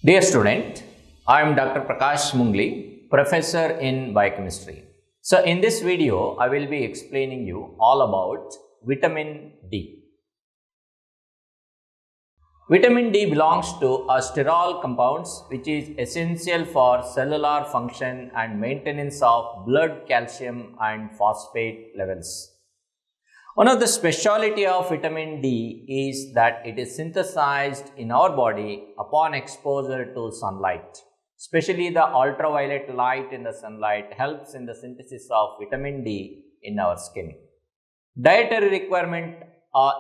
Dear student, I am Dr. Prakash Mungli, Professor in Biochemistry. So in this video, I will be explaining you all about vitamin D. Vitamin D belongs to a sterol compounds which is essential for cellular function and maintenance of blood calcium and phosphate levels. One of the speciality of vitamin D is that it is synthesized in our body upon exposure to sunlight. Especially the ultraviolet light in the sunlight helps in the synthesis of vitamin D in our skin. Dietary requirement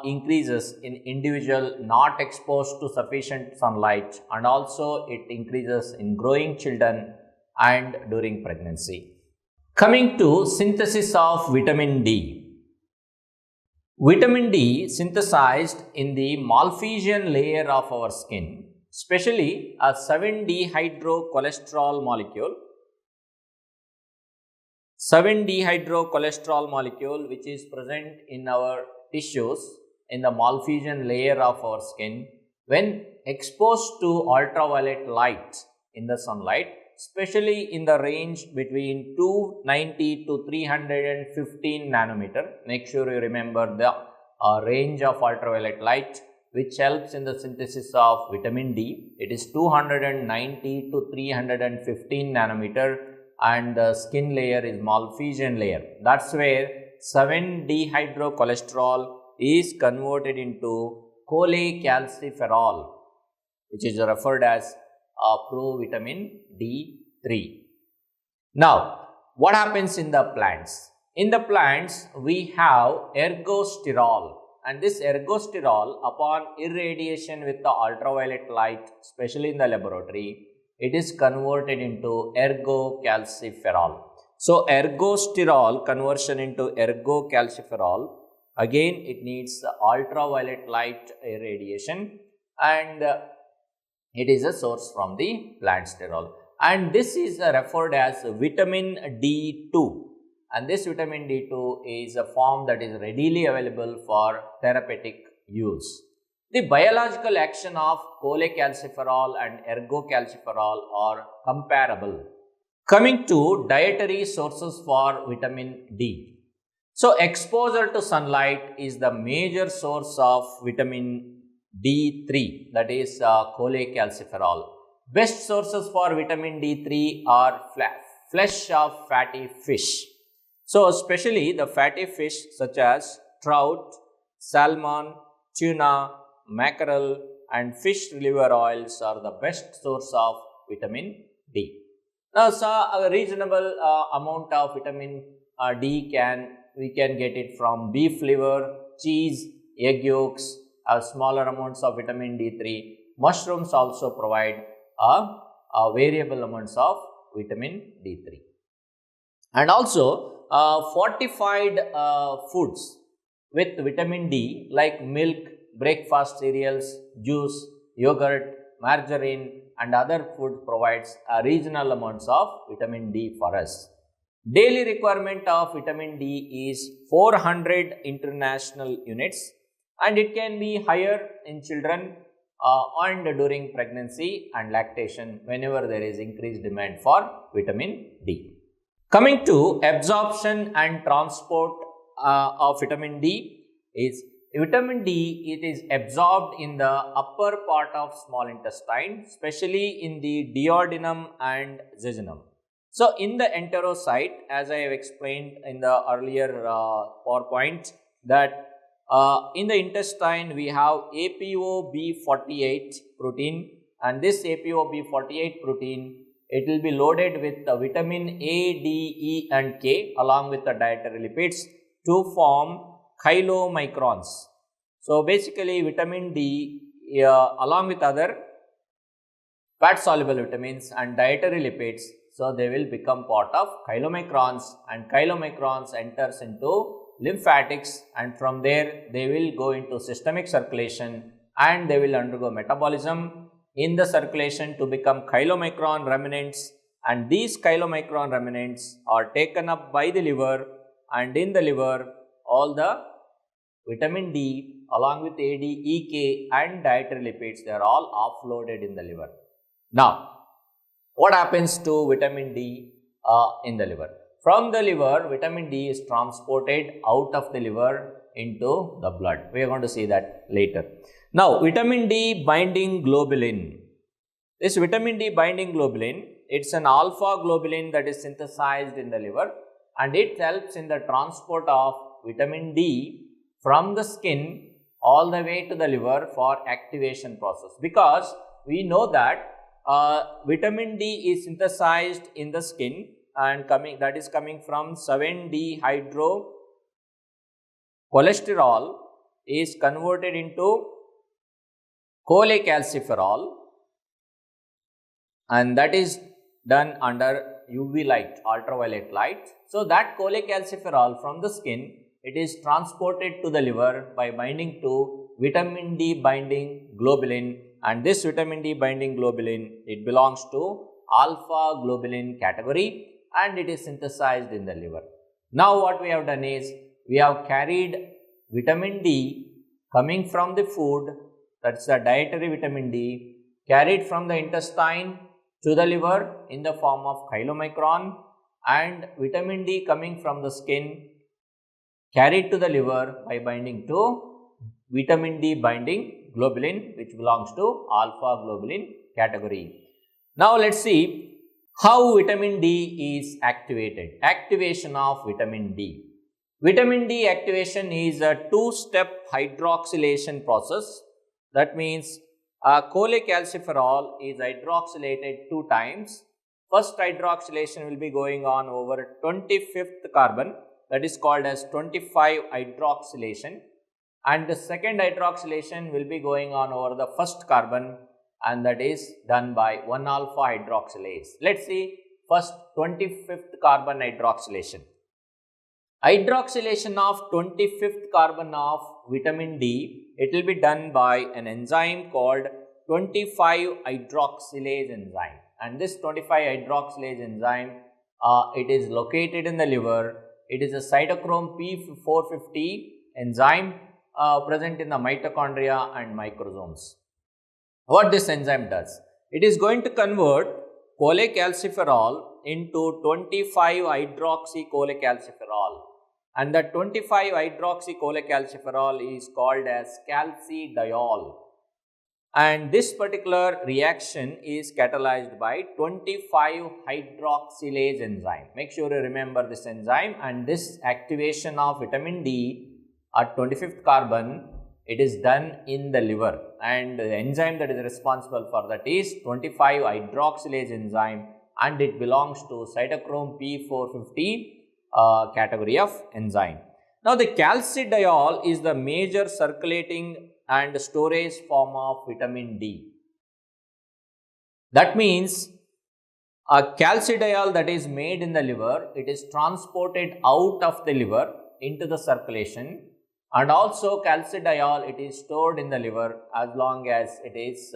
increases in individual not exposed to sufficient sunlight, and also it increases in growing children and during pregnancy. Coming to synthesis of vitamin D. Vitamin D synthesized in the Malpighian layer of our skin, especially a 7-dehydrocholesterol molecule. 7-dehydrocholesterol molecule which is present in our tissues in the Malpighian layer of our skin when exposed to ultraviolet light in the sunlight, especially in the range between 290 to 315 nanometer. Make sure you remember the range of ultraviolet light which helps in the synthesis of vitamin D. It is 290 to 315 nanometer and the skin layer is Malpighian layer. That's where 7-dehydrocholesterol is converted into Cholecalciferol, which is referred as provitamin D3. Now, what happens in the plants? In the plants, we have ergosterol, and this ergosterol, upon irradiation with the ultraviolet light, especially in the laboratory, it is converted into Ergocalciferol. So, ergosterol conversion into Ergocalciferol, again it needs ultraviolet light irradiation, and it is a source from the plant sterol, and this is referred as vitamin D2, and this vitamin D2 is a form that is readily available for therapeutic use. The biological action of cholecalciferol and ergocalciferol are comparable. Coming to dietary sources for vitamin D. So, exposure to sunlight is the major source of vitamin D3, that is cholecalciferol. Best sources for vitamin D3 are flesh of fatty fish. So, especially the fatty fish such as trout, salmon, tuna, mackerel and fish liver oils are the best source of vitamin D. Now, so a reasonable amount of vitamin D we can get it from beef liver, cheese, egg yolks, smaller amounts of vitamin D3. Mushrooms also provide variable amounts of vitamin D3. And also fortified foods with vitamin D like milk, breakfast cereals, juice, yogurt, margarine and other food provides regional amounts of vitamin D for us. Daily requirement of vitamin D is 400 international units, and it can be higher in children and during pregnancy and lactation whenever there is increased demand for vitamin D. Coming to absorption and transport of vitamin D is vitamin D, it is absorbed in the upper part of small intestine, especially in the duodenum and jejunum. So, in the enterocyte, as I have explained in the earlier PowerPoint, that in the intestine we have ApoB48 protein, and this ApoB48 protein, it will be loaded with the vitamin A, D, E and K along with the dietary lipids to form chylomicrons. So, basically vitamin D along with other fat soluble vitamins and dietary lipids, so they will become part of chylomicrons, and chylomicrons enters into lymphatics, and from there they will go into systemic circulation and they will undergo metabolism in the circulation to become chylomicron remnants, and these chylomicron remnants are taken up by the liver, and in the liver all the vitamin D along with A, D, E, K and dietary lipids, they are all offloaded in the liver. Now, what happens to vitamin D in the liver? From the liver, vitamin D is transported out of the liver into the blood. We are going to see that later. Now, vitamin D binding globulin. This vitamin D binding globulin, it's an alpha globulin that is synthesized in the liver, and it helps in the transport of vitamin D from the skin all the way to the liver for activation process, because we know that vitamin D is synthesized in the skin and that is coming from 7-dehydrocholesterol is converted into cholecalciferol, and that is done under UV light, ultraviolet light. So that cholecalciferol from the skin, it is transported to the liver by binding to vitamin D binding globulin, and this vitamin D binding globulin, it belongs to alpha globulin category and it is synthesized in the liver. Now what we have done is, we have carried vitamin D coming from the food, that's the dietary vitamin D, carried from the intestine to the liver in the form of chylomicron, and vitamin D coming from the skin carried to the liver by binding to vitamin D binding globulin, which belongs to alpha globulin category. Now let's see how vitamin D is activated. Activation of vitamin D. Vitamin D activation is a two-step hydroxylation process. That means cholecalciferol is hydroxylated 2 times. First hydroxylation will be going on over 25th carbon, that is called as 25 hydroxylation, and the second hydroxylation will be going on over the first carbon, and that is done by 1-alpha hydroxylase. Let's see first 25th carbon hydroxylation. Hydroxylation of 25th carbon of vitamin D, it will be done by an enzyme called 25 hydroxylase enzyme, and this 25 hydroxylase enzyme, it is located in the liver. It is a cytochrome P450 enzyme present in the mitochondria and microsomes. What this enzyme does? It is going to convert cholecalciferol into 25-hydroxycholecalciferol, and that 25-hydroxycholecalciferol is called as calcidiol, and this particular reaction is catalyzed by 25-hydroxylase enzyme. Make sure you remember this enzyme, and this activation of vitamin D at 25th carbon, it is done in the liver, and the enzyme that is responsible for that is 25-hydroxylase enzyme, and it belongs to cytochrome P450 category of enzyme. Now the calcidiol is the major circulating and storage form of vitamin D. That means a calcidiol that is made in the liver, it is transported out of the liver into the circulation, and also calcidiol, it is stored in the liver as long as it is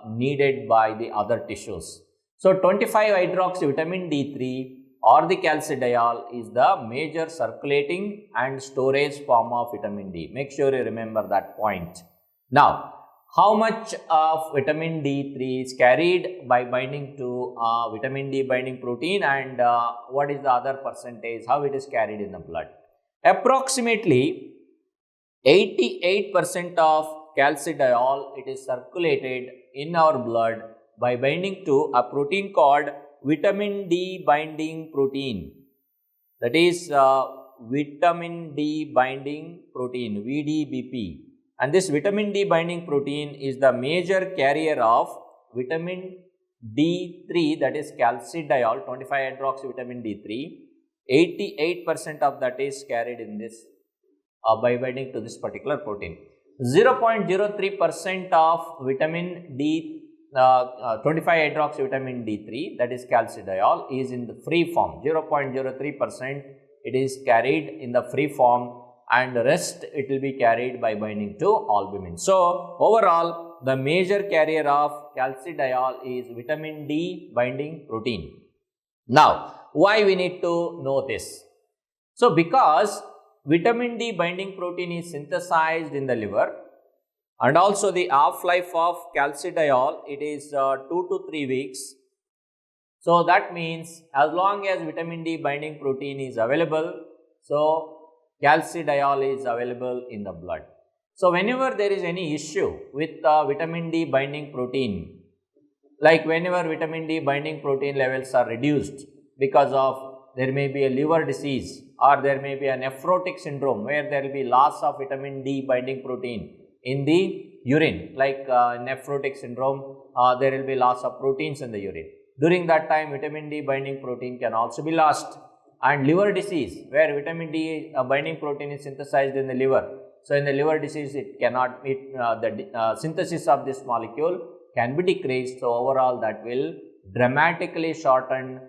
needed by the other tissues. So 25-hydroxy vitamin D3 or the calcidiol is the major circulating and storage form of vitamin D. Make sure you remember that point. Now, how much of vitamin D3 is carried by binding to vitamin D binding protein, and what is the other percentage, how it is carried in the blood? Approximately 88% of calcidiol, it is circulated in our blood by binding to a protein called vitamin D binding protein. That is vitamin D binding protein, VDBP. And this vitamin D binding protein is the major carrier of vitamin D3, that is calcidiol, 25-hydroxy vitamin D3. 88% of that is carried in this by binding to this particular protein. 0.03% of vitamin D, 25-hydroxy vitamin D3, that is calcidiol, is in the free form. 0.03% it is carried in the free form, and the rest it will be carried by binding to albumin. So overall, the major carrier of calcidiol is vitamin D binding protein. Now, why we need to know this? So because vitamin D binding protein is synthesized in the liver, And also the half-life of calcidiol, it is 2 to 3 weeks. So that means as long as vitamin D binding protein is available, so calcidiol is available in the blood. So whenever there is any issue with vitamin D binding protein, like whenever vitamin D binding protein levels are reduced because of there may be a liver disease or there may be a nephrotic syndrome where there will be loss of vitamin D binding protein in the urine, like nephrotic syndrome, there will be loss of proteins in the urine. During that time, vitamin D binding protein can also be lost. And liver disease, where vitamin D binding protein is synthesized in the liver. So in the liver disease, it cannot meet the synthesis of this molecule can be decreased. So overall, that will dramatically shorten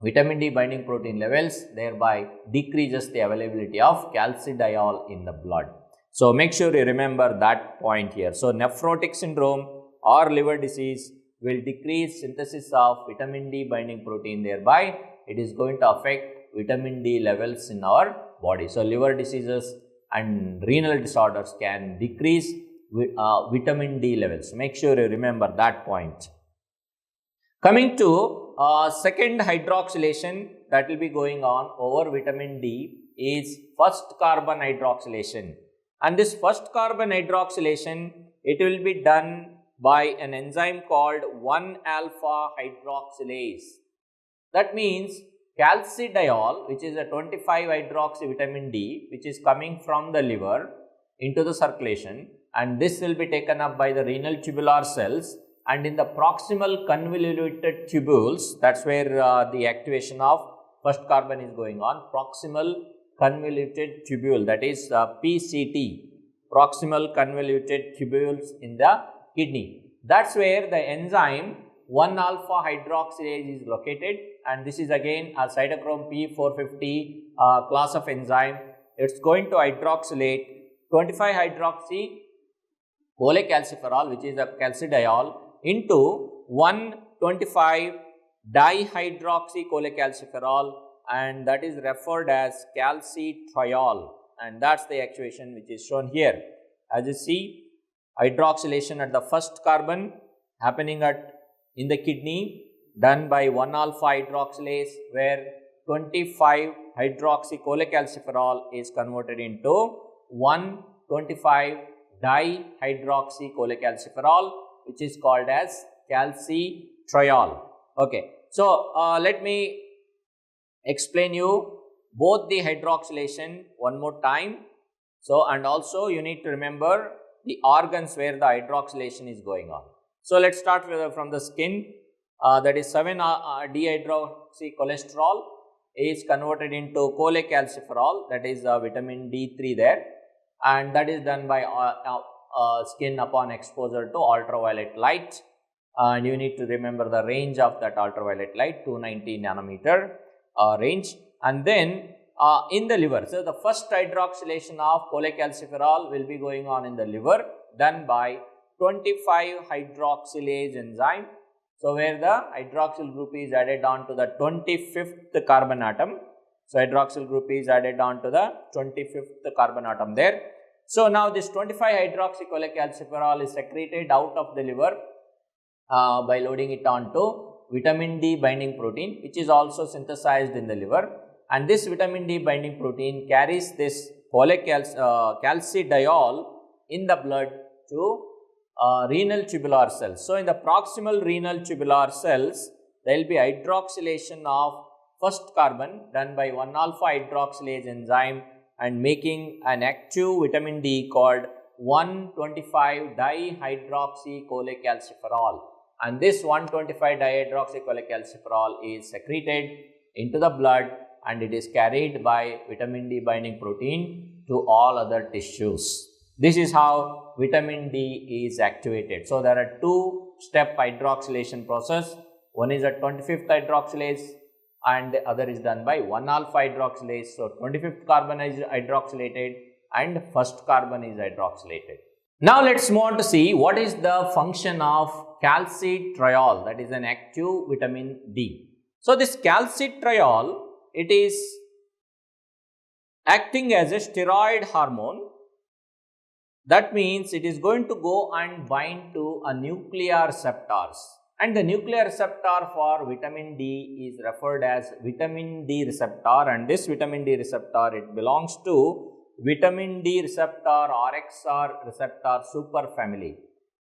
vitamin D binding protein levels, thereby decreases the availability of calcidiol in the blood. So make sure you remember that point here. So nephrotic syndrome or liver disease will decrease synthesis of vitamin D binding protein, thereby it is going to affect vitamin D levels in our body. So liver diseases and renal disorders can decrease vitamin D levels. Make sure you remember that point. Coming to second hydroxylation that will be going on over vitamin D is first carbon hydroxylation. And this first carbon hydroxylation, it will be done by an enzyme called 1-alpha hydroxylase. That means calcidiol, which is a 25-hydroxy vitamin D, which is coming from the liver into the circulation, and this will be taken up by the renal tubular cells, and in the proximal convoluted tubules, that's where the activation of first carbon is going on, proximal convoluted tubule, that is PCT, proximal convoluted tubules in the kidney. That's where the enzyme 1-alpha hydroxylase is located, and this is again a cytochrome P450 class of enzyme. It's going to hydroxylate 25-hydroxy cholecalciferol, which is a calcidiol, into 1,25 dihydroxy cholecalciferol, and that is referred as calcitriol, and that's the actuation which is shown here. As you see, hydroxylation at the first carbon happening in the kidney done by 1-alpha hydroxylase, where 25 hydroxy cholecalciferol is converted into 1,25 dihydroxy cholecalciferol, which is called as calcitriol. Okay, so let me explain you both the hydroxylation one more time. So, and also you need to remember the organs where the hydroxylation is going on. So let's start from the skin. That is 7-dehydroxy cholesterol is converted into cholecalciferol, that is vitamin D3 there, and that is done by skin upon exposure to ultraviolet light, and you need to remember the range of that ultraviolet light, 290 nanometer range. And then in the liver, so the first hydroxylation of cholecalciferol will be going on in the liver, done by 25-hydroxylase enzyme. So where the hydroxyl group is added on to the 25th carbon atom. So hydroxyl group is added on to the 25th carbon atom there. So now this 25-hydroxy cholecalciferol is secreted out of the liver by loading it onto vitamin D binding protein, which is also synthesized in the liver, and this vitamin D binding protein carries this calcidiol in the blood to renal tubular cells. So in the proximal renal tubular cells, there will be hydroxylation of first carbon done by 1-alpha hydroxylase enzyme and making an active vitamin D called 1,25 dihydroxy cholecalciferol, and this 1,25 dihydroxy cholecalciferol is secreted into the blood, and it is carried by vitamin D binding protein to all other tissues. This is how vitamin D is activated. So there are two-step hydroxylation process. One is at 25th hydroxylase and the other is done by 1-alpha hydroxylase. So 25th carbon is hydroxylated and first carbon is hydroxylated. Now let's move on to see what is the function of calcitriol, that is an active vitamin D. So this calcitriol, it is acting as a steroid hormone That means it is going to go and bind to a nuclear receptors, and the nuclear receptor for vitamin D is referred as vitamin D receptor, and this vitamin D receptor, it belongs to vitamin D receptor RXR receptor superfamily.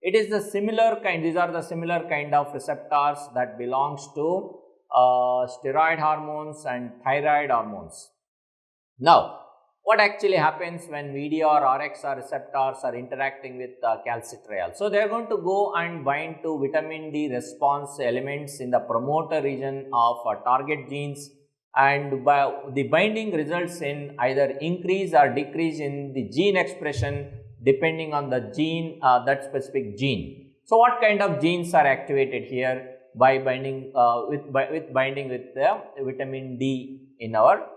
It is the similar kind, these are the similar kind of receptors that belongs to steroid hormones and thyroid hormones. Now, what actually happens when VD or RXR receptors are interacting with calcitriol? So, they are going to go and bind to vitamin D response elements in the promoter region of target genes, and the binding results in either increase or decrease in the gene expression depending on the gene, that specific gene. So, what kind of genes are activated here by binding binding with the vitamin D in our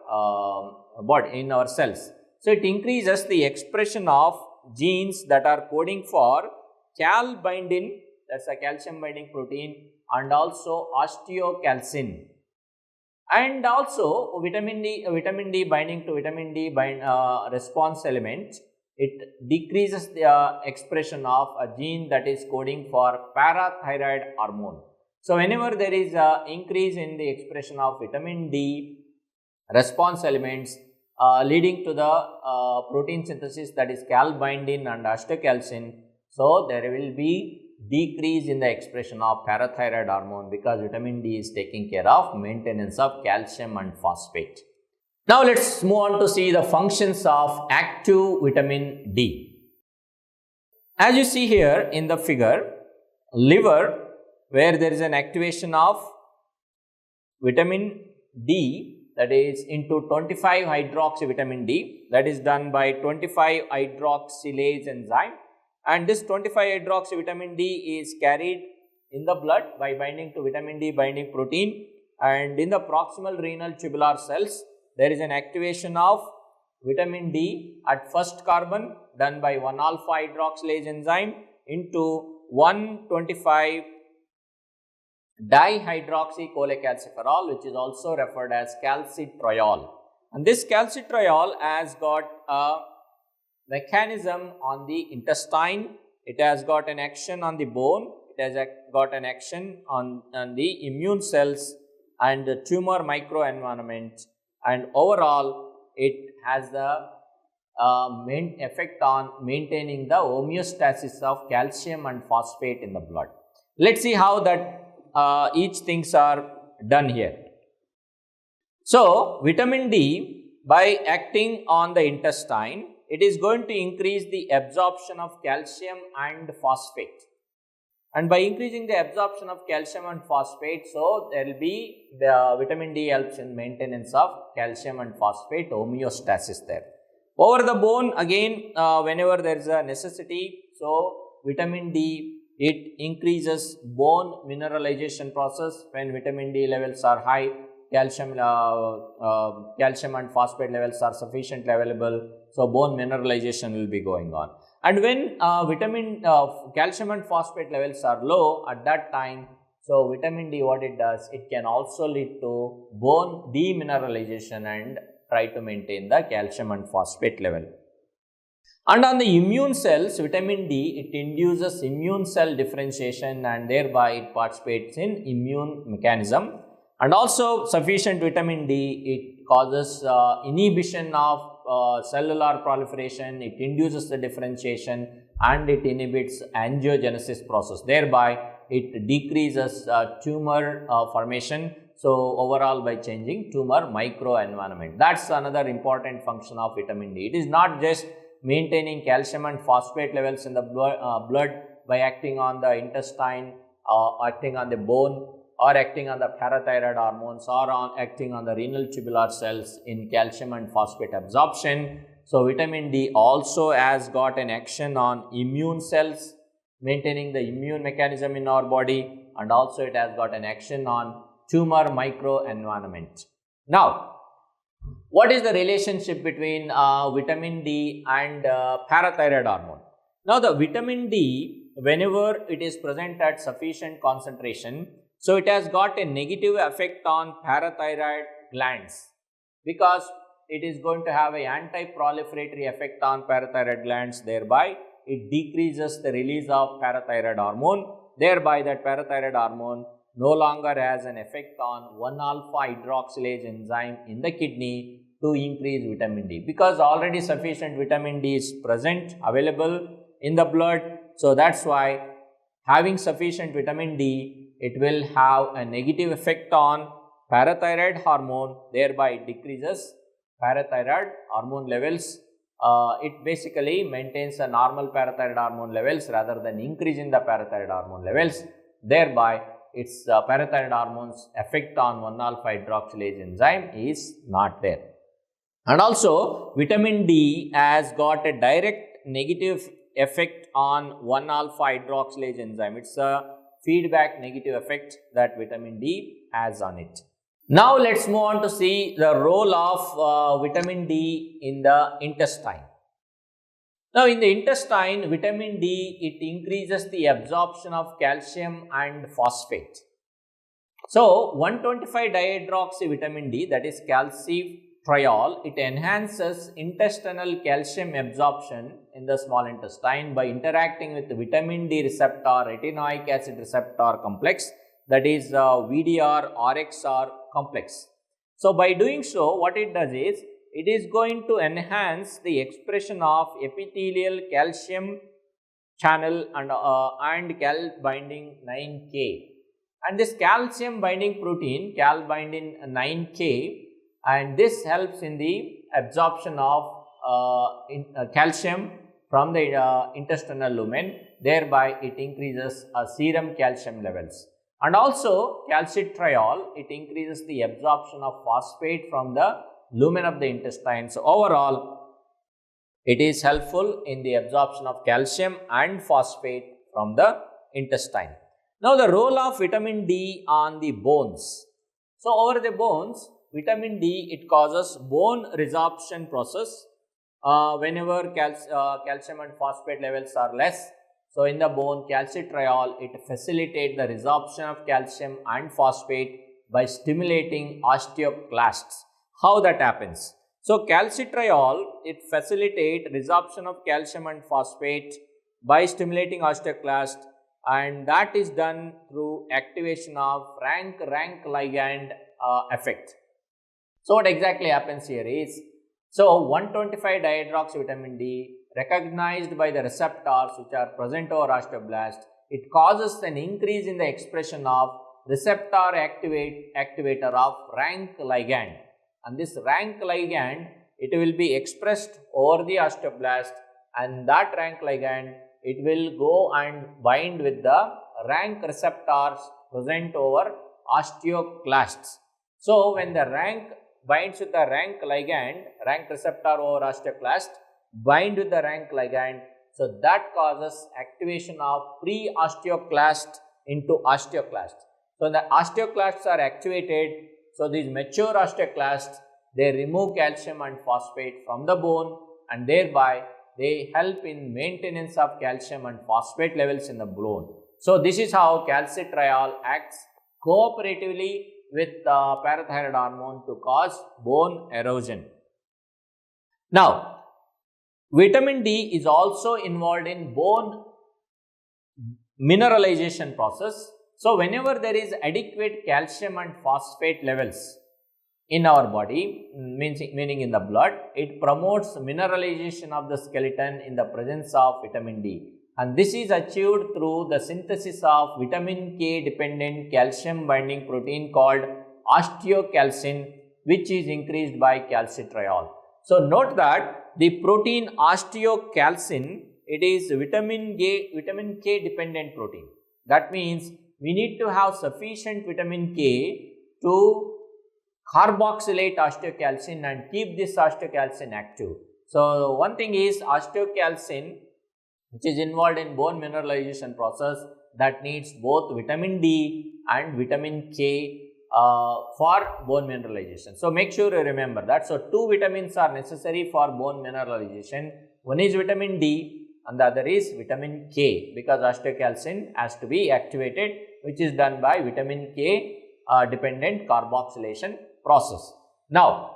body, in our cells? So, it increases the expression of genes that are coding for calbindin, that is a calcium binding protein, and also osteocalcin. And also vitamin D binding to vitamin D response element, it decreases the expression of a gene that is coding for parathyroid hormone. So, whenever there is a increase in the expression of vitamin D response elements leading to the protein synthesis, that is calbindin and osteocalcin, so there will be decrease in the expression of parathyroid hormone, because vitamin D is taking care of maintenance of calcium and phosphate. Now, let us move on to see the functions of active vitamin D. As you see here in the figure, liver, where there is an activation of vitamin D, that is into 25 hydroxy vitamin D, that is done by 25 hydroxylase enzyme, and this 25 hydroxy vitamin D is carried in the blood by binding to vitamin D binding protein, and in the proximal renal tubular cells there is an activation of vitamin D at first carbon done by 1-alpha hydroxylase enzyme into 1,25 dihydroxy cholecalciferol, which is also referred as calcitriol. And this calcitriol has got a mechanism on the intestine, it has got an action on the bone, it has got an action on the immune cells and the tumor microenvironment, and overall it has the main effect on maintaining the homeostasis of calcium and phosphate in the blood. Let us see how that each things are done here. So, vitamin D, by acting on the intestine, it is going to increase the absorption of calcium and phosphate, and by increasing the absorption of calcium and phosphate, so there will be the vitamin D helps in maintenance of calcium and phosphate homeostasis there. Over the bone, again whenever there is a necessity, so vitamin D, it increases bone mineralization process. When vitamin D levels are high, calcium and phosphate levels are sufficiently available, so bone mineralization will be going on. And when calcium and phosphate levels are low at that time, so vitamin D, what it does, it can also lead to bone demineralization and try to maintain the calcium and phosphate level. And on the immune cells, vitamin D, it induces immune cell differentiation and thereby it participates in immune mechanism. And also sufficient vitamin D, it causes inhibition of cellular proliferation, it induces the differentiation and it inhibits angiogenesis process, thereby it decreases tumor formation. So, overall by changing tumor microenvironment, that is another important function of vitamin D. It is not just maintaining calcium and phosphate levels in the blood by acting on the intestine, acting on the bone, or acting on the parathyroid hormones, or acting on the renal tubular cells in calcium and phosphate absorption. So, vitamin D also has got an action on immune cells, maintaining the immune mechanism in our body, and also it has got an action on tumor microenvironment. Now, what is the relationship between vitamin D and parathyroid hormone? Now, the vitamin D, whenever it is present at sufficient concentration, so it has got a negative effect on parathyroid glands, because it is going to have an anti-proliferatory effect on parathyroid glands, thereby it decreases the release of parathyroid hormone. Thereby, that parathyroid hormone no longer has an effect on 1-alpha-hydroxylase enzyme in the kidney to increase vitamin D, because already sufficient vitamin D is present, available in the blood. So that's why having sufficient vitamin D, it will have a negative effect on parathyroid hormone, thereby it decreases parathyroid hormone levels. It basically maintains a normal parathyroid hormone levels rather than increasing the parathyroid hormone levels. Thereby, its parathyroid hormones effect on 1-alpha-hydroxylase enzyme is not there. And also, vitamin D has got a direct negative effect on 1-alpha-hydroxylase enzyme. It's a feedback negative effect that vitamin D has on it. Now, let's move on to see the role of vitamin D in the intestine. Now, in the intestine, vitamin D, it increases the absorption of calcium and phosphate. So, 1,25-dihydroxyvitamin D, that is calcitriol, it enhances intestinal calcium absorption in the small intestine by interacting with the vitamin D receptor, retinoic acid receptor complex, that is VDR-RXR complex. So, by doing so, what it does is, it is going to enhance the expression of epithelial calcium channel and cal binding 9K. And this calcium binding protein, cal binding 9K, and this helps in the absorption of calcium from the intestinal lumen. Thereby, it increases serum calcium levels. And also, calcitriol, it increases the absorption of phosphate from the lumen of the intestine. So, overall, it is helpful in the absorption of calcium and phosphate from the intestine. Now, the role of vitamin D on the bones. So, over the bones, vitamin D, it causes bone resorption process whenever calcium and phosphate levels are less. So, in the bone, calcitriol, it facilitates the resorption of calcium and phosphate by stimulating osteoclasts. How that happens? So, calcitriol, it facilitates resorption of calcium and phosphate by stimulating osteoclast, and that is done through activation of rank ligand effect. So, what exactly happens here is, so 1,25-dihydroxyvitamin D recognized by the receptors which are present over osteoblast, it causes an increase in the expression of receptor activator of rank ligand. And this rank ligand, it will be expressed over the osteoblast, and that rank ligand, it will go and bind with the rank receptors present over osteoclasts. So, when the rank binds with the rank ligand, rank receptor over osteoclast, bind with the rank ligand, so that causes activation of pre-osteoclast into osteoclast. So, the osteoclasts are activated. So, these mature osteoclasts, they remove calcium and phosphate from the bone, and thereby they help in maintenance of calcium and phosphate levels in the bone. So, this is how calcitriol acts cooperatively with the parathyroid hormone to cause bone erosion. Now, vitamin D is also involved in bone mineralization process. So, whenever there is adequate calcium and phosphate levels in our body, meaning in the blood, it promotes mineralization of the skeleton in the presence of vitamin D. And this is achieved through the synthesis of vitamin K dependent calcium binding protein called osteocalcin, which is increased by calcitriol. So, note that the protein osteocalcin, it is vitamin K dependent protein. That means we need to have sufficient vitamin K to carboxylate osteocalcin and keep this osteocalcin active. So, one thing is osteocalcin, which is involved in bone mineralization process, that needs both vitamin D and vitamin K for bone mineralization. So, make sure you remember that. So, two vitamins are necessary for bone mineralization. One is vitamin D and the other is vitamin K, because osteocalcin has to be activated, which is done by vitamin K dependent carboxylation process. Now,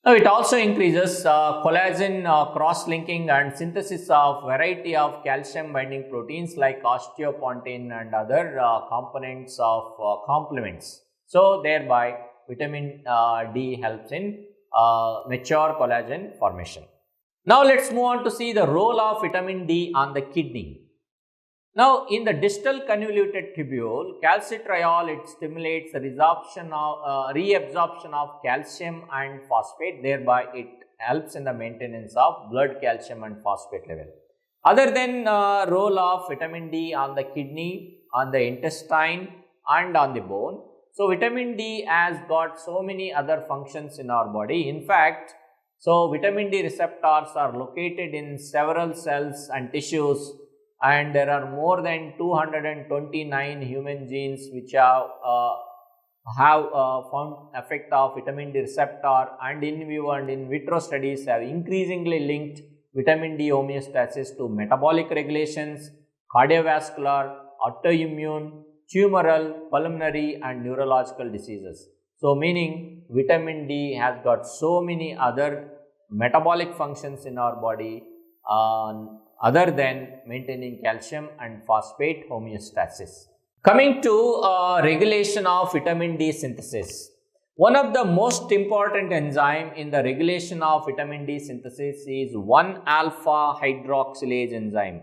Now, it also increases collagen cross-linking and synthesis of variety of calcium-binding proteins like osteopontin and other components of complements. So, thereby vitamin D helps in mature collagen formation. Now, let's move on to see the role of vitamin D on the kidney. Now, in the distal convoluted tubule, calcitriol, it stimulates the reabsorption of calcium and phosphate, thereby it helps in the maintenance of blood calcium and phosphate level. Other than role of vitamin D on the kidney, on the intestine and on the bone, so vitamin D has got so many other functions in our body. In fact, so vitamin D receptors are located in several cells and tissues, and there are more than 229 human genes which have found effect of vitamin D receptor, and in vivo and in vitro studies have increasingly linked vitamin D homeostasis to metabolic regulations, cardiovascular, autoimmune, tumoral, pulmonary and neurological diseases. So, meaning vitamin D has got so many other metabolic functions in our body other than maintaining calcium and phosphate homeostasis. Coming to regulation of vitamin D synthesis. One of the most important enzyme in the regulation of vitamin D synthesis is 1-alpha hydroxylase enzyme.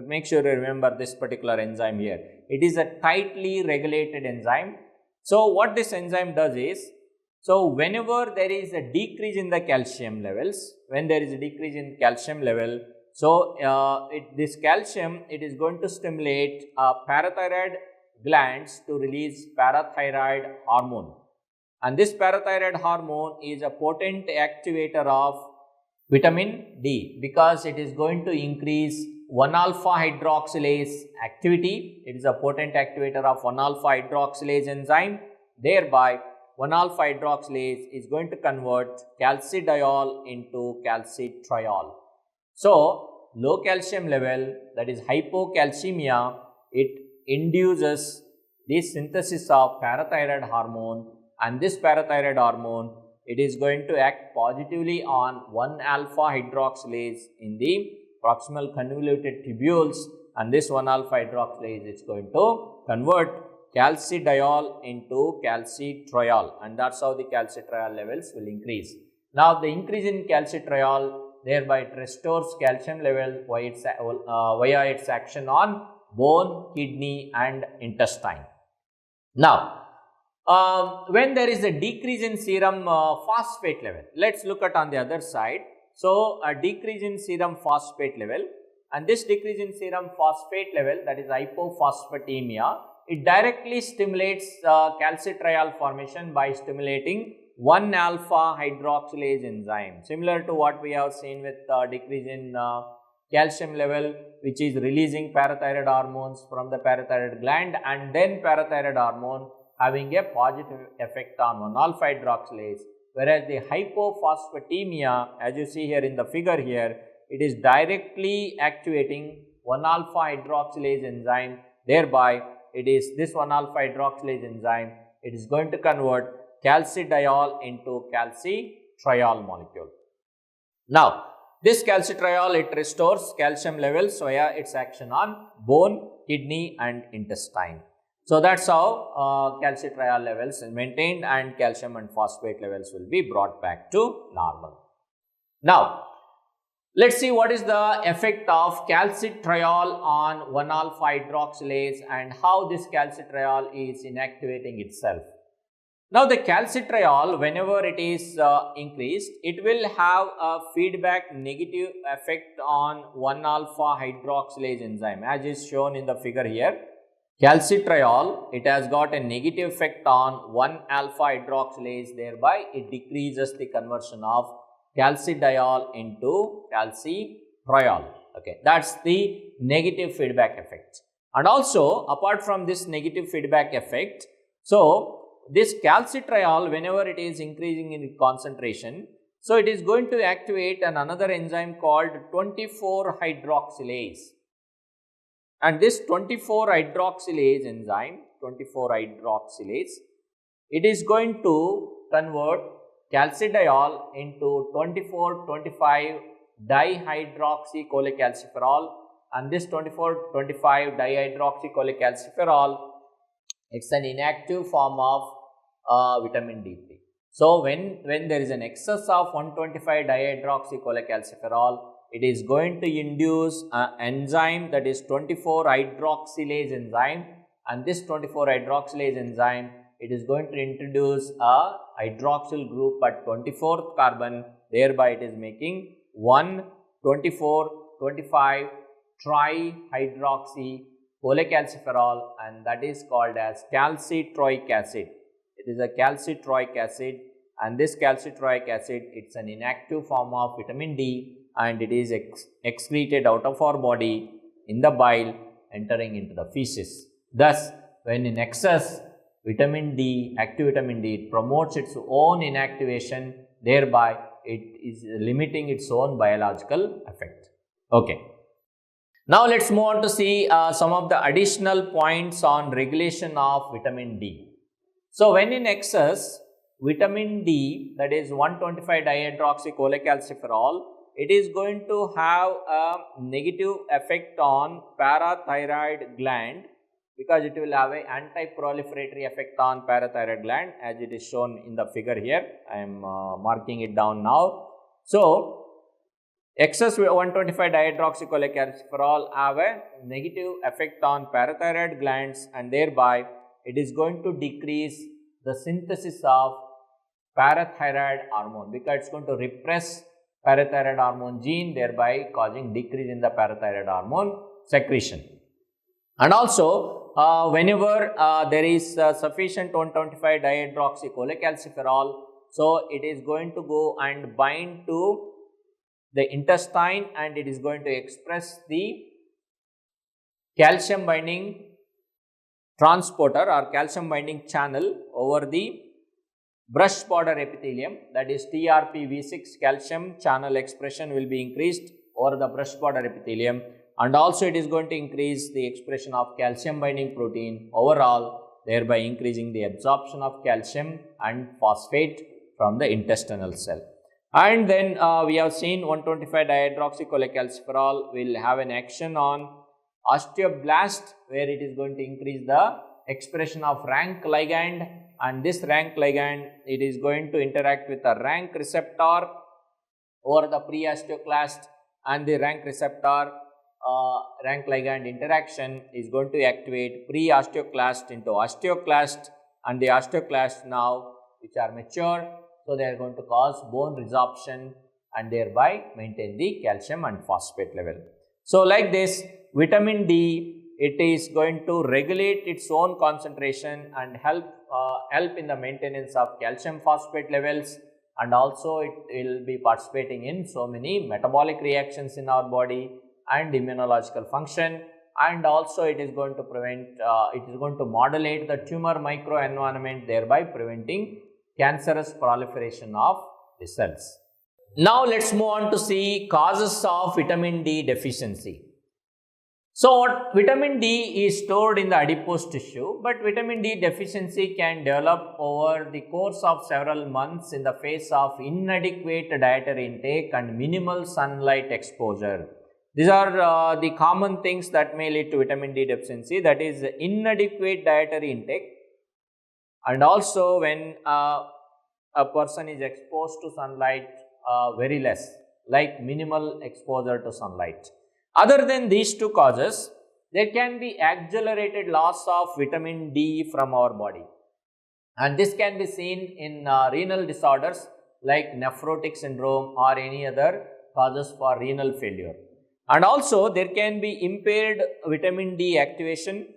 Make sure you remember this particular enzyme here. It is a tightly regulated enzyme. So, what this enzyme does is, so whenever there is a decrease in the calcium levels, so this calcium, it is going to stimulate parathyroid glands to release parathyroid hormone, and this parathyroid hormone is a potent activator of vitamin D because it is going to increase 1-alpha hydroxylase activity. It is a potent activator of 1-alpha hydroxylase enzyme. Thereby 1-alpha hydroxylase is going to convert calcidiol into calcitriol. So, low calcium level, that is hypocalcemia, it induces the synthesis of parathyroid hormone, and this parathyroid hormone, it is going to act positively on 1-alpha hydroxylase in the proximal convoluted tubules, and this 1-alpha hydroxylase is going to convert calcidiol into calcitriol, and that's how the calcitriol levels will increase. Now, the increase in calcitriol, thereby it restores calcium level via its action on bone, kidney and intestine. Now, when there is a decrease in serum phosphate level, let's look at on the other side. So, a decrease in serum phosphate level, and this decrease in serum phosphate level, that is hypophosphatemia, it directly stimulates calcitriol formation by stimulating 1-alpha hydroxylase enzyme, similar to what we have seen with decrease in calcium level, which is releasing parathyroid hormones from the parathyroid gland, and then parathyroid hormone having a positive effect on 1-alpha hydroxylase, whereas the hypophosphatemia, as you see here in the figure here, it is directly activating 1-alpha hydroxylase enzyme. Thereby, it is this 1-alpha hydroxylase enzyme, it is going to convert calcidiol into calcitriol molecule. Now, this calcitriol, it restores calcium levels via its action on bone, kidney and intestine. So, that's how calcitriol levels is maintained and calcium and phosphate levels will be brought back to normal. Now, let's see what is the effect of calcitriol on 1-alpha hydroxylase and how this calcitriol is inactivating itself. Now, the calcitriol, whenever it is increased, it will have a feedback negative effect on 1-alpha hydroxylase enzyme, as is shown in the figure here. Calcitriol, it has got a negative effect on 1-alpha hydroxylase, thereby it decreases the conversion of calcidiol into calcitriol. Okay, that's the negative feedback effect. And also, apart from this negative feedback effect, so this calcitriol, whenever it is increasing in concentration, so it is going to activate another enzyme called 24-hydroxylase. And this 24-hydroxylase enzyme, 24-hydroxylase, it is going to convert calcidiol into 24-25 dihydroxycholecalciferol, and this 24-25 dihydroxycholecalciferol, it's an inactive form of vitamin D3. So, when there is an excess of 125 dihydroxycholecalciferol, it is going to induce an enzyme, that is 24-hydroxylase enzyme, and this 24-hydroxylase enzyme, it is going to introduce a hydroxyl group at 24th carbon, thereby it is making 1,24,25 trihydroxycholecalciferol, and that is called as calcitroic acid. It is a calcitroic acid, and this calcitroic acid, it's an inactive form of vitamin D, and it is excreted out of our body in the bile, entering into the feces. Thus, when in excess, vitamin D, active vitamin D, it promotes its own inactivation, thereby it is limiting its own biological effect. Okay. Now, let us move on to see some of the additional points on regulation of vitamin D. So, when in excess, vitamin D, that is 125 dihydroxycholecalciferol, it is going to have a negative effect on parathyroid gland, because it will have an anti-proliferatory effect on parathyroid gland, as it is shown in the figure here. I am marking it down now. So, excess 125 dihydroxycholecalciferol have a negative effect on parathyroid glands, and thereby it is going to decrease the synthesis of parathyroid hormone, because it is going to repress parathyroid hormone gene, thereby causing decrease in the parathyroid hormone secretion. And also, whenever there is sufficient 125 dihydroxycholecalciferol, so it is going to go and bind to the intestine, and it is going to express the calcium binding transporter or calcium binding channel over the brush border epithelium, that is TRPV6 calcium channel expression will be increased over the brush border epithelium, and also it is going to increase the expression of calcium binding protein overall, thereby increasing the absorption of calcium and phosphate from the intestinal cell. And then we have seen 125 dihydroxycholecalciferol will have an action on osteoblast, where it is going to increase the expression of rank ligand, and this rank ligand, it is going to interact with the rank receptor over the pre-osteoclast, and the rank receptor rank ligand interaction is going to activate pre-osteoclast into osteoclast, and the osteoclast now, which are mature, so they are going to cause bone resorption and thereby maintain the calcium and phosphate level. So, like this, vitamin D, it is going to regulate its own concentration and help in the maintenance of calcium phosphate levels, and also it will be participating in so many metabolic reactions in our body and immunological function, and also it is going to modulate the tumor microenvironment, thereby preventing cancerous proliferation of the cells. Now, let us move on to see causes of vitamin D deficiency. So, vitamin D is stored in the adipose tissue, but vitamin D deficiency can develop over the course of several months in the face of inadequate dietary intake and minimal sunlight exposure. These are the common things that may lead to vitamin D deficiency, that is inadequate dietary intake, and also when a person is exposed to sunlight very less, like minimal exposure to sunlight. Other than these two causes, there can be accelerated loss of vitamin D from our body, and this can be seen in renal disorders like nephrotic syndrome or any other causes for renal failure. And also there can be impaired vitamin D activation,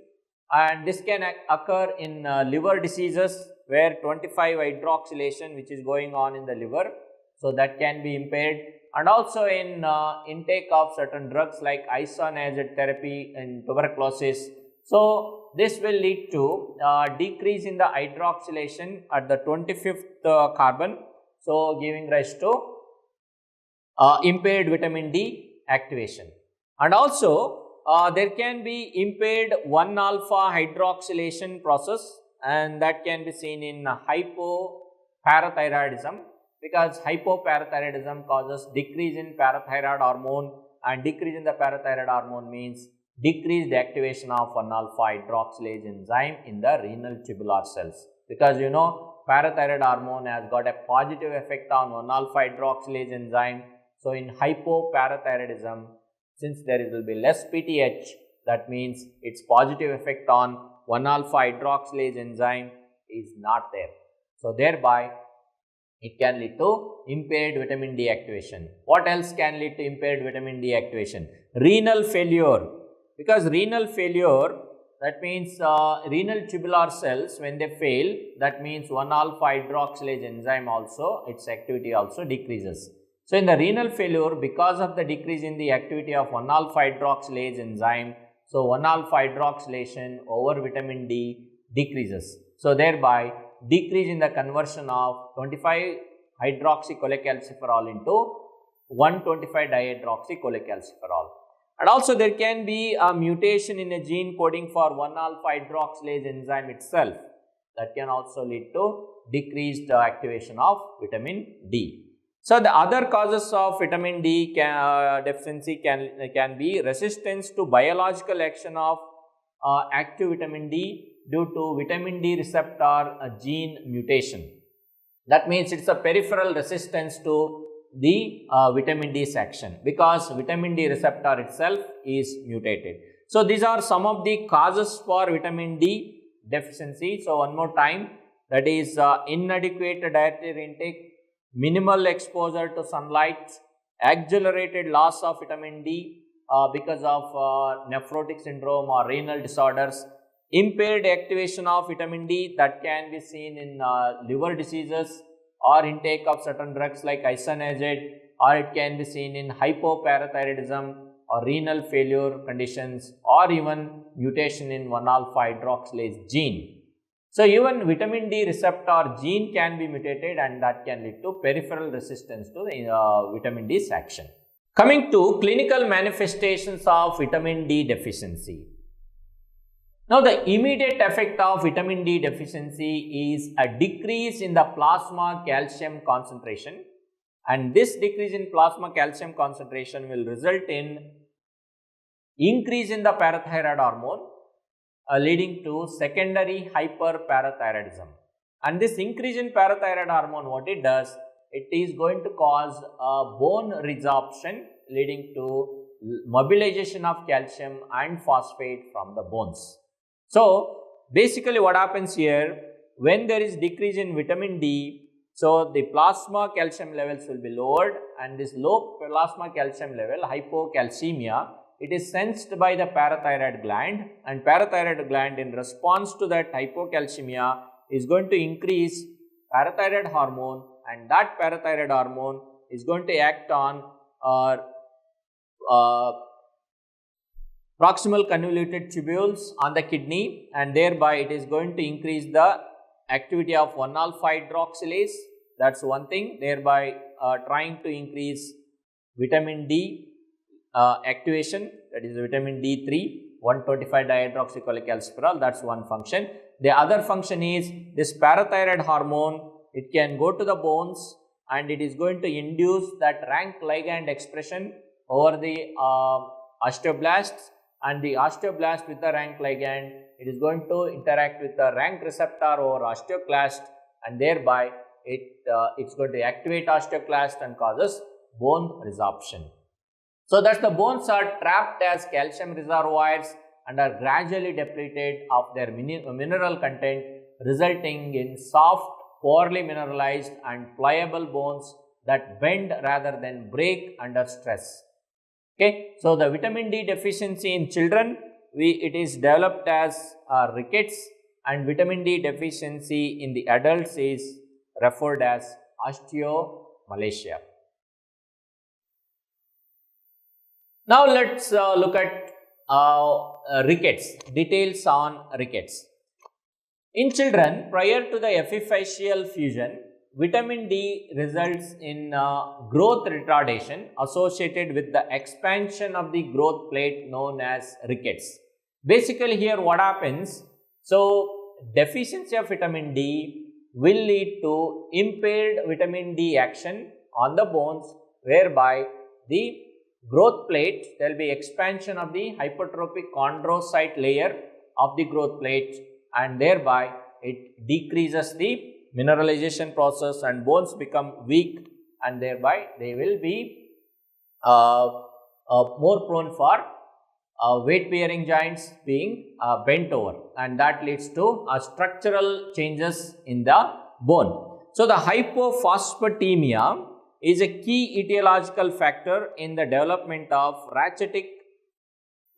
and this can occur in liver diseases where 25 hydroxylation which is going on in the liver, so that can be impaired, and also in intake of certain drugs like 𝐒𝐮𝐬𝐳 therapy in tuberculosis. So this will lead to decrease in the hydroxylation at the 25th carbon, so giving rise to impaired vitamin D activation. And also there can be impaired 1-alpha hydroxylation process, and that can be seen in hypoparathyroidism, because hypoparathyroidism causes decrease in parathyroid hormone, and decrease in the parathyroid hormone means decreased activation of 1-alpha-hydroxylase enzyme in the renal tubular cells, because you know parathyroid hormone has got a positive effect on 1-alpha-hydroxylase enzyme. So in hypoparathyroidism, since there will be less PTH, that means its positive effect on 1-alpha-hydroxylase enzyme is not there. So thereby it can lead to impaired vitamin D activation. What else can lead to impaired vitamin D activation? Renal failure, because renal failure, that means renal tubular cells, when they fail, that means 1-alpha-hydroxylase enzyme also, its activity also decreases. So in the renal failure, because of the decrease in the activity of 1-alpha-hydroxylase enzyme, so 1-alpha-hydroxylation over vitamin D decreases. So thereby decrease in the conversion of 25-hydroxycholecalciferol into 1,25-dihydroxycholecalciferol. And also there can be a mutation in a gene coding for 1-alpha-hydroxylase enzyme itself, that can also lead to decreased activation of vitamin D. So the other causes of vitamin D deficiency can be resistance to biological action of active vitamin D due to vitamin D receptor gene mutation. That means it's a peripheral resistance to the vitamin D's action, because vitamin D receptor itself is mutated. So these are some of the causes for vitamin D deficiency. So one more time, that is inadequate dietary intake, minimal exposure to sunlight, accelerated loss of vitamin D because of nephrotic syndrome or renal disorders, impaired activation of vitamin D, that can be seen in liver diseases or intake of certain drugs like 𝐒𝐮𝐬𝐳, or it can be seen in hypoparathyroidism or renal failure conditions, or even mutation in 1-alpha-hydroxylase gene. So even vitamin D receptor gene can be mutated, and that can lead to peripheral resistance to vitamin D's action. Coming to clinical manifestations of vitamin D deficiency. Now the immediate effect of vitamin D deficiency is a decrease in the plasma calcium concentration, and this decrease in plasma calcium concentration will result in increase in the parathyroid hormone, leading to secondary hyperparathyroidism. And this increase in parathyroid hormone, what it does, it is going to cause a bone resorption, leading to mobilization of calcium and phosphate from the bones. So basically what happens here, when there is decrease in vitamin D, so the plasma calcium levels will be lowered, and this low plasma calcium level, hypocalcemia, it is sensed by the parathyroid gland, and parathyroid gland, in response to that hypocalcemia, is going to increase parathyroid hormone, and that parathyroid hormone is going to act on proximal convoluted tubules on the kidney, and thereby it is going to increase the activity of 1-alpha-hydroxylase. That's one thing, thereby trying to increase vitamin D activation, that is vitamin D3, 1,25-dihydroxycholecalciferol, that's one function. The other function is this parathyroid hormone, it can go to the bones, and it is going to induce that rank ligand expression over the osteoblasts, and the osteoblast with the rank ligand, it is going to interact with the rank receptor over osteoclast, and thereby it's going to activate osteoclast and causes bone resorption. So that the bones are trapped as calcium reservoirs and are gradually depleted of their mineral content, resulting in soft, poorly mineralized and pliable bones that bend rather than break under stress. Okay, so the vitamin D deficiency in children, it is developed as rickets, and vitamin D deficiency in the adults is referred as osteomalacia. Now let's look at rickets, details on rickets. In children, prior to the epiphyseal fusion, vitamin D results in growth retardation associated with the expansion of the growth plate known as rickets. Basically here what happens, so deficiency of vitamin D will lead to impaired vitamin D action on the bones, whereby the growth plate, there will be expansion of the hypertrophic chondrocyte layer of the growth plate, and thereby it decreases the mineralization process and bones become weak, and thereby they will be more prone for weight bearing joints being bent over, and that leads to structural changes in the bone. So, the hypophosphatemia is a key etiological factor in the development of rachitic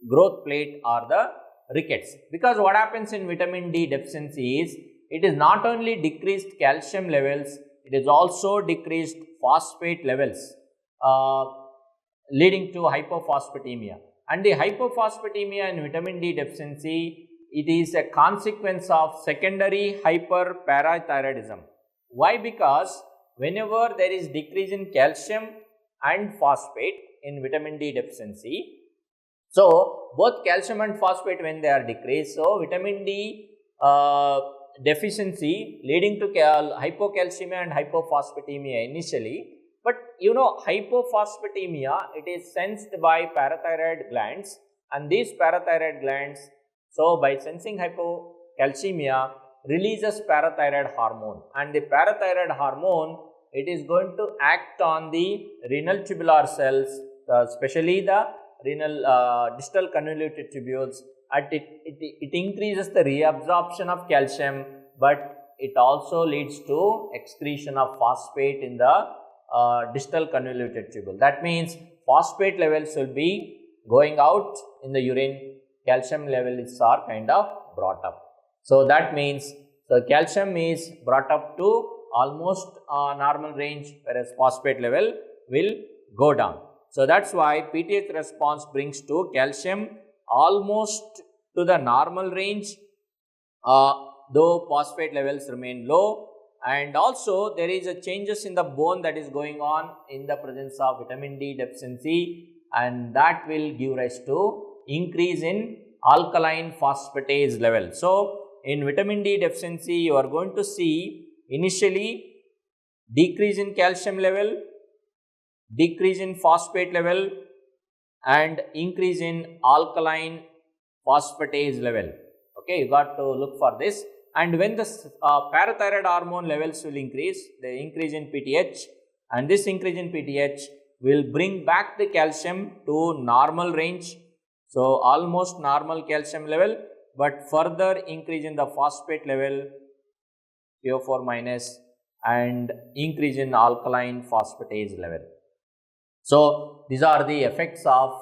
growth plate or the rickets, because what happens in vitamin D deficiency is it is not only decreased calcium levels, it is also decreased phosphate levels leading to hypophosphatemia. And the hypophosphatemia in vitamin D deficiency, it is a consequence of secondary hyperparathyroidism. Why? Because whenever there is decrease in calcium and phosphate in vitamin D deficiency, so both calcium and phosphate when they are decreased, so vitamin D deficiency leading to hypocalcemia and hypophosphatemia initially. But you know, hypophosphatemia, it is sensed by parathyroid glands, and these parathyroid glands, so by sensing hypocalcemia, releases parathyroid hormone, and the parathyroid hormone, it is going to act on the renal tubular cells, especially the renal distal convoluted tubules, and it increases the reabsorption of calcium, but it also leads to excretion of phosphate in the distal convoluted tubule. That means phosphate levels will be going out in the urine, calcium levels are kind of brought up. So that means the calcium is brought up to almost normal range, whereas phosphate level will go down. So that's why PTH response brings to calcium almost to the normal range, though phosphate levels remain low. And also there is a changes in the bone that is going on in the presence of vitamin D deficiency, and that will give rise to increase in alkaline phosphatase level. So in vitamin D deficiency, you are going to see initially decrease in calcium level, decrease in phosphate level, and increase in alkaline phosphatase level. Okay, you got to look for this. And when the parathyroid hormone levels will increase, the increase in PTH, and this increase in PTH will bring back the calcium to normal range. So almost normal calcium level, but further increase in the phosphate level, PO4 minus, and increase in alkaline phosphatase level. So these are the effects of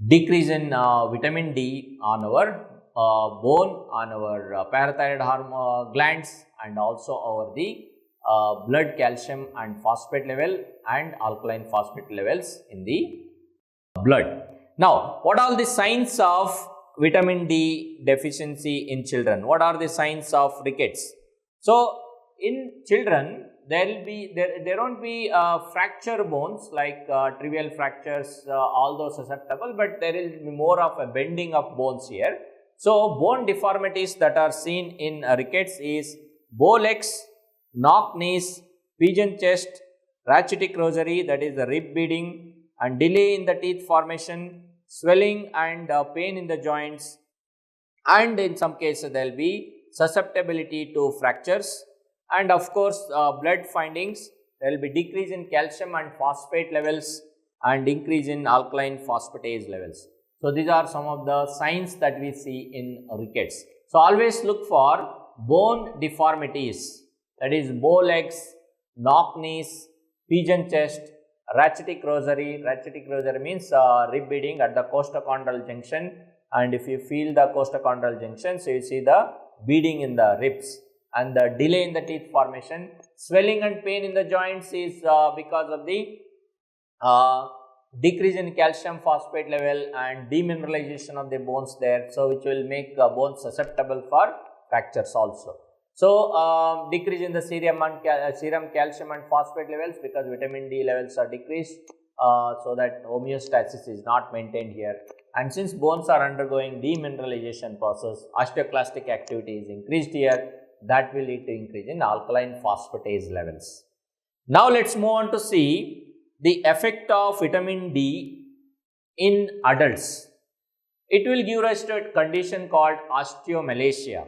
decrease in vitamin D on our bone, on our parathyroid hormone glands, and also over the blood calcium and phosphate level and alkaline phosphate levels in the blood. Now, what are the signs of vitamin D deficiency in children? What are the signs of rickets? So in children, there won't be fracture bones like trivial fractures, although susceptible, but there will be more of a bending of bones here. So bone deformities that are seen in rickets is bow legs, knock knees, pigeon chest, rachitic rosary, that is the rib beading, and delay in the teeth formation, swelling and pain in the joints, and in some cases there will be susceptibility to fractures, and of course blood findings, there will be decrease in calcium and phosphate levels and increase in alkaline phosphatase levels. So these are some of the signs that we see in rickets. So always look for bone deformities, that is bow legs, knock knees, pigeon chest, rachitic rosary. Rachitic rosary means rib beading at the costochondral junction, and if you feel the costochondral junction, so you see the beading in the ribs, and the delay in the teeth formation. Swelling and pain in the joints is because of the decrease in calcium phosphate level and demineralization of the bones there, so which will make bones susceptible for fractures also. So decrease in the serum calcium and phosphate levels because vitamin D levels are decreased, so that homeostasis is not maintained here. And since bones are undergoing demineralization process, osteoclastic activity is increased here, that will lead to increase in alkaline phosphatase levels. Now let's move on to see the effect of vitamin D in adults. It will give rise to a condition called osteomalacia.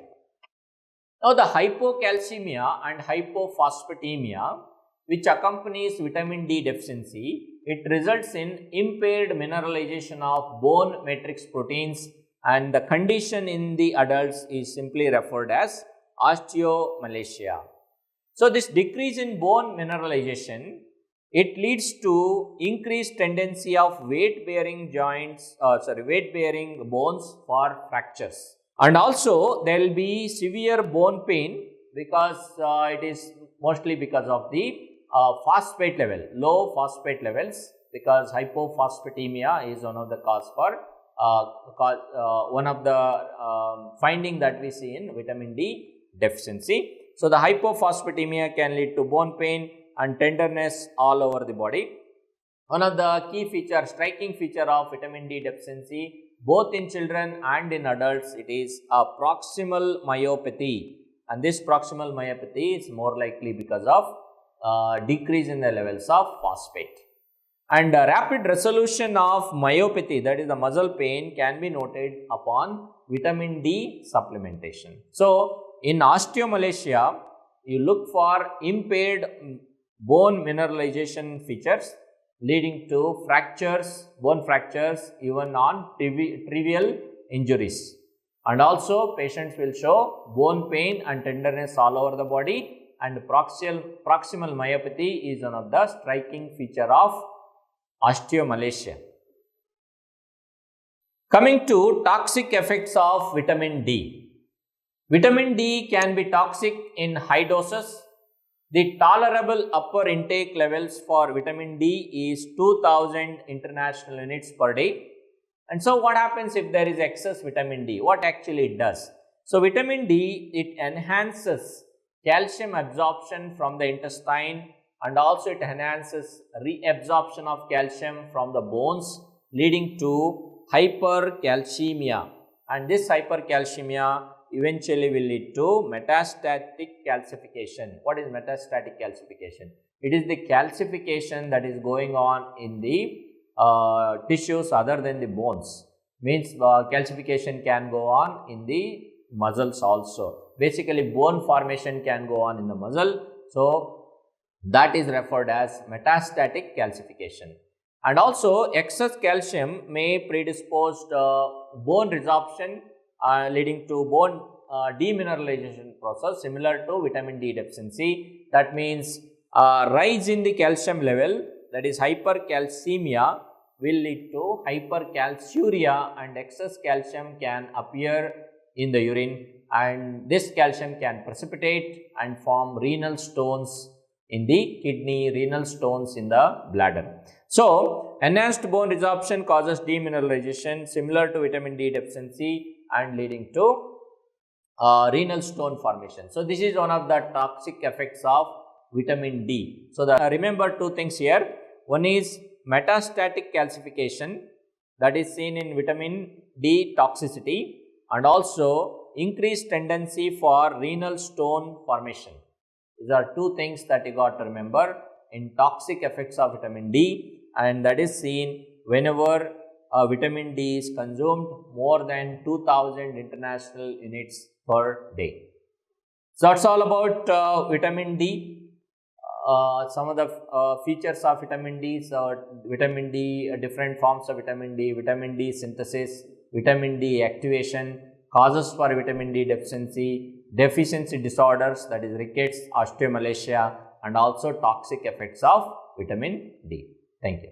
Now the hypocalcemia and hypophosphatemia, which accompanies vitamin D deficiency, it results in impaired mineralization of bone matrix proteins, and the condition in the adults is simply referred as osteomalacia. So this decrease in bone mineralization, it leads to increased tendency of weight-bearing bones for fractures. And also there will be severe bone pain because it is mostly because of the phosphate level, low phosphate levels, because hypophosphatemia is one of the cause for one of the finding that we see in vitamin D deficiency. So the hypophosphatemia can lead to bone pain and tenderness all over the body. One of the key features, striking feature of vitamin D deficiency, both in children and in adults, it is a proximal myopathy, and this proximal myopathy is more likely because of decrease in the levels of phosphate. And rapid resolution of myopathy, that is the muscle pain, can be noted upon vitamin D supplementation. So in osteomalacia, you look for impaired bone mineralization features leading to fractures, bone fractures, even on trivial injuries. And also patients will show bone pain and tenderness all over the body, and proximal myopathy is one of the striking feature of osteomalacia. Coming to toxic effects of vitamin D. Vitamin D can be toxic in high doses. The tolerable upper intake levels for vitamin D is 2000 international units per day. And so what happens if there is excess vitamin D? What actually it does? So vitamin D, it enhances calcium absorption from the intestine, and also it enhances reabsorption of calcium from the bones, leading to hypercalcemia. And this hypercalcemia eventually will lead to metastatic calcification. What is metastatic calcification? It is the calcification that is going on in the tissues other than the bones. Means calcification can go on in the muscles also. Basically bone formation can go on in the muscle. So that is referred as metastatic calcification. And also excess calcium may predispose bone resorption, leading to bone demineralization process similar to vitamin D deficiency. That means rise in the calcium level, that is hypercalcemia, will lead to hypercalciuria, and excess calcium can appear in the urine, and this calcium can precipitate and form renal stones in the kidney, renal stones in the bladder. So enhanced bone resorption causes demineralization similar to vitamin D deficiency and leading to renal stone formation. So this is one of the toxic effects of vitamin D. So remember two things here. One is metastatic calcification, that is seen in vitamin D toxicity, and also increased tendency for renal stone formation. These are two things that you got to remember in toxic effects of vitamin D, and that is seen whenever vitamin D is consumed more than 2000 international units per day. So that's all about vitamin D. Some of the features of vitamin D, vitamin D, different forms of vitamin D synthesis, vitamin D activation, causes for vitamin D deficiency, deficiency disorders, that is Rickets, osteomalacia, and also toxic effects of vitamin D. Thank you.